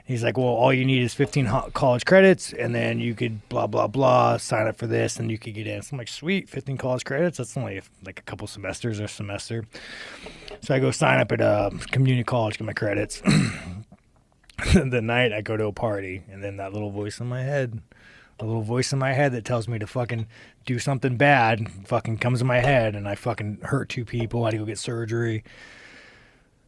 He's like, well, all you need is 15 college credits, and then you could blah, blah, blah, sign up for this, and you could get in. So I'm like, sweet, 15 college credits? That's only like a couple semesters or a semester. So I go sign up at community college, get my credits. The night I go to a party, and then that little voice in my head, that tells me to fucking do something bad fucking comes in my head, and I fucking hurt 2 people. I had to go get surgery.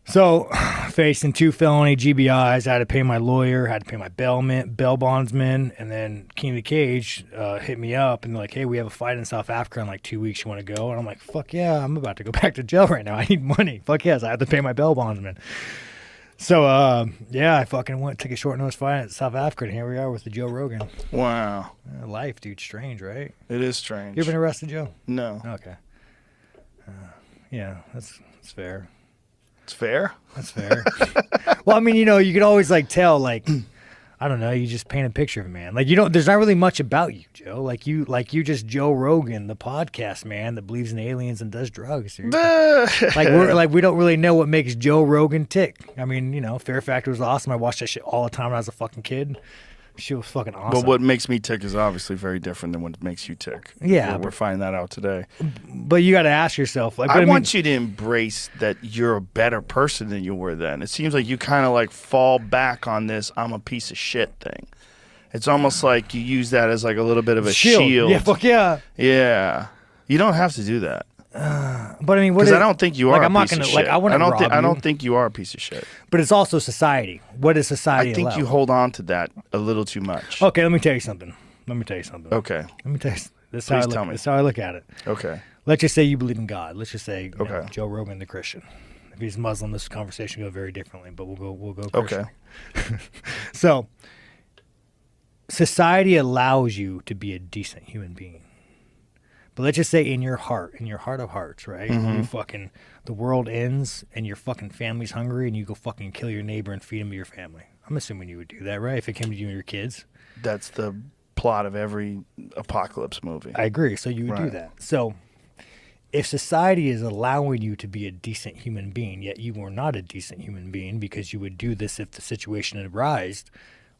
So, facing 2 felony GBIs, I had to pay my lawyer, had to pay my bail bondsman, and then King of the Cage hit me up and they're like, hey, we have a fight in South Africa in like 2 weeks. You want to go? And I'm like, fuck yeah, I'm about to go back to jail right now. I need money. Fuck yes, I have to pay my bail bondsman. So, yeah, I fucking took a short notice fight in South Africa, and here we are with the Joe Rogan. Wow. Life, dude, strange, right? It is strange. You ever been arrested, Joe? No. Okay. Yeah, that's fair. It's fair? That's fair. Well, I mean, you know, you could always like tell, like, I don't know, you just paint a picture of a man. Like, you don't, there's not really much about you, Joe. Like you just Joe Rogan, the podcast man that believes in aliens and does drugs. We don't really know what makes Joe Rogan tick. I mean, you know, Fear Factor was awesome. I watched that shit all the time when I was a fucking kid. She was fucking awesome. But what makes me tick is obviously very different than what makes you tick. Yeah. We're finding that out today. But you got to ask yourself. Like, I want you to embrace that you're a better person than you were then. It seems like you kind of like fall back on this I'm a piece of shit thing. It's almost like you use that as like a little bit of a shield. Yeah, fuck yeah. Yeah. You don't have to do that. But I mean, what? Because I don't think you are. Like, a piece of shit. Like, I don't think you are a piece of shit. But it's also society. What is society? I think you hold on to that a little too much. Okay, let me tell you something. Okay. Let me tell you. This Please tell me. This is how I look at it. Okay. Let's just say you believe in God. Let's just say you know, Okay. Joe Rogan, the Christian. If he's Muslim, this conversation will go very differently. But we'll go Christian. Okay. So, society allows you to be a decent human being. But let's just say in your heart of hearts, right? You fucking, the world ends and your fucking family's hungry and you go fucking kill your neighbor and feed him to your family. I'm assuming you would do that, right? If it came to you and your kids. That's the plot of every apocalypse movie. I agree. So you would do that. So if society is allowing you to be a decent human being, yet you were not a decent human being because you would do this if the situation had arisen,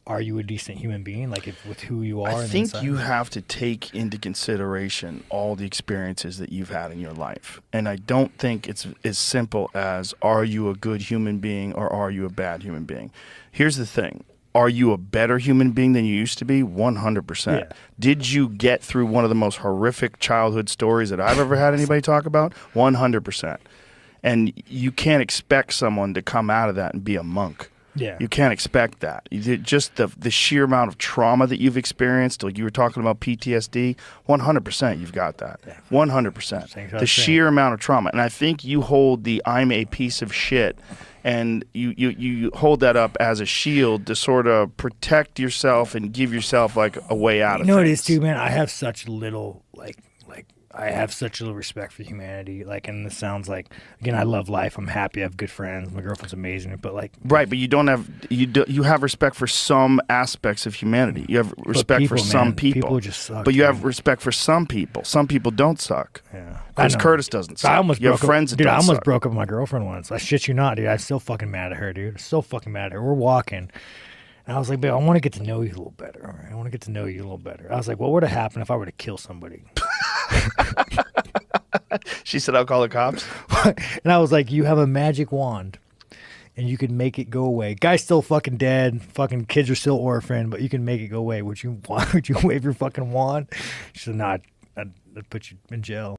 are you a decent human being, like with who you are? I think you have to take into consideration all the experiences that you've had in your life. And I don't think it's as simple as, are you a good human being or are you a bad human being? Here's the thing. Are you a better human being than you used to be? 100%. Yeah. Did you get through one of the most horrific childhood stories that I've ever had anybody talk about? 100%. And you can't expect someone to come out of that and be a monk. Yeah. You can't expect that. Just the sheer amount of trauma that you've experienced, like you were talking about PTSD, 100% you've got that. 100%. The sheer amount of trauma. And I think you hold the I'm a piece of shit, and you hold that up as a shield to sort of protect yourself and give yourself like a way out of it. You know what it is too, man? I have such little, I have such little respect for humanity. Like, and this sounds like, again, I love life. I'm happy. I have good friends. My girlfriend's amazing. But like, right, but you don't have you have respect for some aspects of humanity. You have respect for some people. People just suck. But you have respect for some people. Some people don't suck. Yeah, Chris Curtis doesn't suck. I almost you have friends that don't I almost suck. broke up with my girlfriend once. I shit you not, dude. I'm still fucking mad at her, dude. So fucking mad at her. We're walking. And I was like, babe, I want to get to know you a little better. All right? I want to get to know you a little better. I was like, what would have happened if I were to kill somebody? She said, I'll call the cops. And I was like, you have a magic wand and you can make it go away. Guy's still fucking dead. Fucking kids are still orphaned, but you can make it go away. Would you wave your fucking wand? She said, nah, I'd put you in jail.